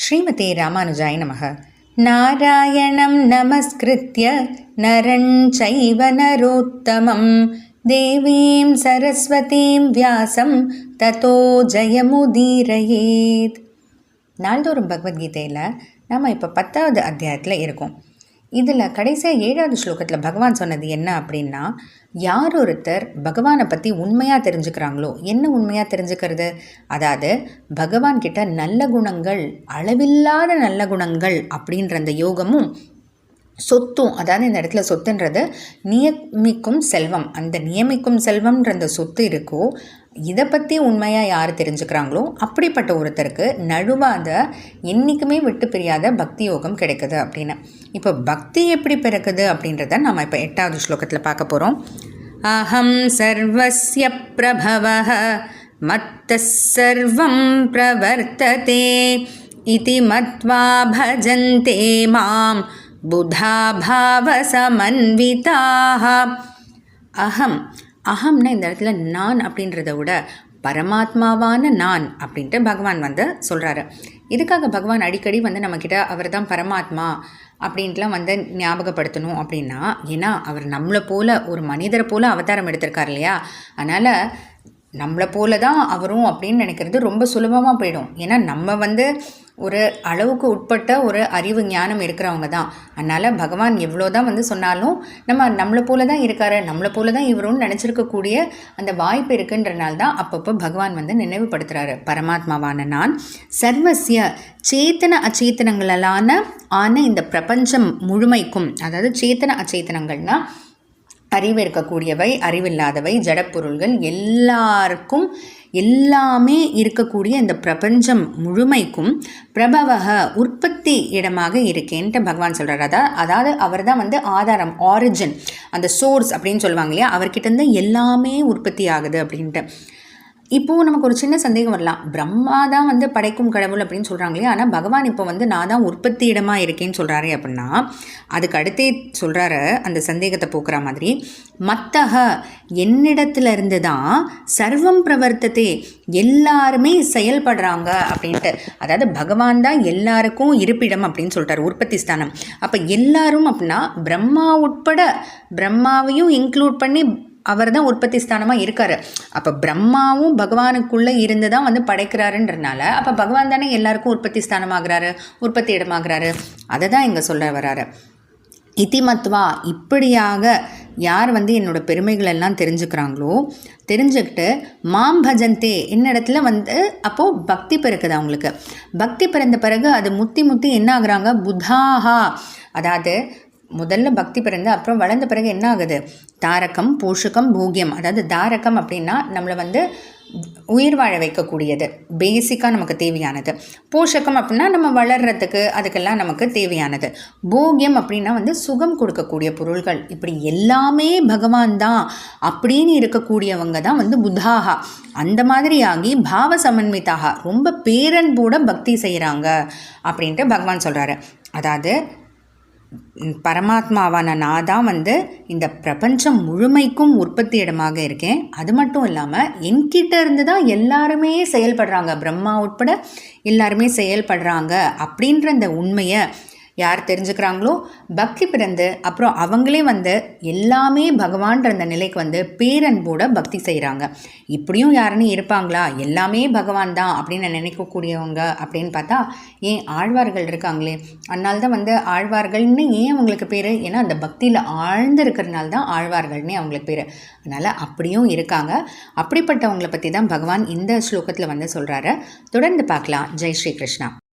ஸ்ரீமதே ராமானுஜாய நமக. நாராயணம் நமஸ்கிருத்ய நரஞ் சைவ நரோத்தமம் தேவீம் சரஸ்வதீம் வியாசம் ததோ ஜெயமுதீரயேத். நாள்தோறும் பகவத்கீதையில் நம்ம இப்போ 10வது அத்தியாயத்தில் இருக்கோம். இதில் கடைசியாக 7வது ஸ்லோகத்தில் பகவான் சொன்னது என்ன அப்படின்னா, யார் ஒருத்தர் பகவானை பற்றி உண்மையாக தெரிஞ்சுக்கிறாங்களோ, என்ன உண்மையாக தெரிஞ்சுக்கிறது, அதாவது பகவான்கிட்ட நல்ல குணங்கள், அளவில்லாத நல்ல குணங்கள் அப்படின்ற அந்த யோகமும் சொத்தும், அதாவது இந்த இடத்துல சொத்துன்றது நியமிக்கும் செல்வம், அந்த நியமிக்கும் செல்வம்ன்ற அந்த சொத்து இருக்கோ, இதை பற்றி உண்மையாக யார் தெரிஞ்சுக்கிறாங்களோ அப்படிப்பட்ட ஒருத்தருக்கு நழுவாத, என்றைக்குமே விட்டு பிரியாத பக்தி யோகம் கிடைக்குது அப்படின்னு. இப்போ பக்தி எப்படி பிறக்குது அப்படின்றத நம்ம இப்போ 8வது ஸ்லோகத்தில் பார்க்க போகிறோம். அஹம் சர்வஸ்ய பிரபவः மத்தः சர்வம் பிரவர்த்ததே இதி மத்வா பஜந்தே மாம் புதா பாவ சமன்விதாக. அகம்னா இந்த இடத்துல நான் அப்படின்றத விட பரமாத்மாவான நான் அப்படின்ட்டு பகவான் சொல்கிறாரு. இதுக்காக பகவான் அடிக்கடி நம்மக்கிட்ட அவர் தான் பரமாத்மா அப்படின்ட்டுலாம் ஞாபகப்படுத்தணும் அப்படின்னா, ஏன்னா அவர் நம்மளை போல் ஒரு மனிதரை போல் அவதாரம் எடுத்திருக்கார் இல்லையா, அதனால் நம்மளை போல தான் அவரும் அப்படின்னு நினைக்கிறது ரொம்ப சுலபமாக போயிடும். ஏன்னா நம்ம ஒரு அளவுக்கு உட்பட்ட ஒரு அறிவு ஞானம் இருக்கிறவங்க தான். அதனால் பகவான் எவ்வளோ தான் சொன்னாலும் நம்மளை போல தான் இருக்காரு, நம்மளை போல தான் இவரும்னு நினச்சிருக்கக்கூடிய அந்த வாய்ப்பு இருக்குன்றனால தான் அப்பப்போ பகவான் நினைவுபடுத்துகிறாரு. பரமாத்மாவான நான் சர்வசிய சேத்தன அச்சேத்தனங்களான இந்த பிரபஞ்சம் முழுமைக்கும், அதாவது சேத்தன அச்சேத்தனங்கள்னால் அறிவு இருக்கக்கூடியவை, அறிவில்லாதவை, ஜடப்பொருள்கள் எல்லாருக்கும் எல்லாமே இருக்கக்கூடிய இந்த பிரபஞ்சம் முழுமைக்கும் பிரபவக உற்பத்தி இடமாக இருக்கேன்ட்டு பகவான் சொல்கிறார். அதாவது அவர் தான் ஆதாரம், ஆரிஜின், அந்த சோர்ஸ் அப்படின்னு சொல்லுவாங்க இல்லையா, அவர்கிட்ட எல்லாமே உற்பத்தி ஆகுது அப்படின்ட்டு. இப்போது நமக்கு ஒரு சின்ன சந்தேகம் வரலாம், பிரம்மா தான் படைக்கும் கடவுள் அப்படின்னு சொல்கிறாங்க இல்லையா, ஆனால் பகவான் இப்போ நான் தான் உற்பத்தி இடமாக இருக்கேன்னு சொல்கிறாரு அப்படின்னா, அதுக்கு அடுத்தே சொல்கிறாரு அந்த சந்தேகத்தை போக்குற மாதிரி, மத்தக என்னிடத்துல இருந்து தான் சர்வம் பிரவர்த்ததே எல்லாருமே செயல்படுறாங்க அப்படின்ட்டு. அதாவது பகவான் தான் எல்லாருக்கும் இருப்பிடம் அப்படின்னு சொல்லிட்டார், உற்பத்தி ஸ்தானம். அப்போ எல்லாரும் அப்படின்னா பிரம்மா உட்பட, பிரம்மாவையும் இன்க்ளூட் பண்ணி அவர் தான் உற்பத்தி ஸ்தானமாக இருக்கார். அப்போ பிரம்மாவும் பகவானுக்குள்ளே இருந்து தான் படைக்கிறாருன்றனால அப்போ பகவான் தானே எல்லாருக்கும் உற்பத்தி ஸ்தானமாகிறாரு, உற்பத்தி இடமாகிறாரு. அதை தான் இங்கே சொல்ல வர்றாரு. இதிமத்வா இப்படியாக யார் என்னோடய பெருமைகள் எல்லாம் தெரிஞ்சுக்கிறாங்களோ, தெரிஞ்சுக்கிட்டு மாம் பஜந்தே என்னிடத்துல அப்போது பக்தி பிறக்குது அவங்களுக்கு. பக்தி பிறந்த பிறகு அது முத்தி என்ன ஆகுறாங்க, புதாஹா, அதாவது முதல்ல பக்தி பிறந்து அப்புறம் வளர்ந்த பிறகு என்ன ஆகுது, தாரகம் போஷகம் போகியம். அதாவது தாரகம் அப்படின்னா நம்மளை உயிர் வாழ வைக்கக்கூடியது, பேசிக்காக நமக்கு தேவையானது. போஷகம் அப்படின்னா நம்ம வளர்கிறதுக்கு அதுக்கெல்லாம் நமக்கு தேவையானது. போகியம் அப்படின்னா சுகம் கொடுக்கக்கூடிய பொருள்கள். இப்படி எல்லாமே பகவான் தான் அப்படின்னு இருக்கக்கூடியவங்க தான் புத்தாகா. அந்த மாதிரி ஆகி பாவ சமன்விதாக ரொம்ப பேரன்போட பக்தி செய்கிறாங்க அப்படின்ட்டு பகவான் சொல்கிறாரு. அதாவது பரமாத்மாவான நான் தான் இந்த பிரபஞ்சம் முழுமைக்கும் உற்பத்தி இடமாக இருக்கேன். அது மட்டும் இல்லாமல் என்கிட்ட இருந்து தான் எல்லாருமே செயல்படுறாங்க, பிரம்மா உட்பட எல்லாருமே செயல்படுறாங்க அப்படின்ற அந்த உண்மையை யார் தெரிஞ்சுக்கிறாங்களோ, பக்தி பிறந்து அப்புறம் அவங்களே எல்லாமே பகவான்ற அந்த நிலைக்கு பேரன்போட பக்தி செய்கிறாங்க. இப்படியும் யாருன்னு இருப்பாங்களா, எல்லாமே பகவான் தான் அப்படின்னு நினைக்கக்கூடியவங்க அப்படின்னு பார்த்தா, ஏன் ஆழ்வார்கள் இருக்காங்களே, அதனால தான் ஆழ்வார்கள்னு ஏன் அவங்களுக்கு பேர், ஏன்னா அந்த பக்தியில் ஆழ்ந்து இருக்கிறதுனால தான் ஆழ்வார்கள்னே அவங்களுக்கு பேர். அதனால் அப்படியும் இருக்காங்க. அப்படிப்பட்டவங்களை பற்றி தான் பகவான் இந்த ஸ்லோகத்தில் சொல்கிறாரு. தொடர்ந்து பார்க்கலாம். ஜெய் ஸ்ரீ கிருஷ்ணா.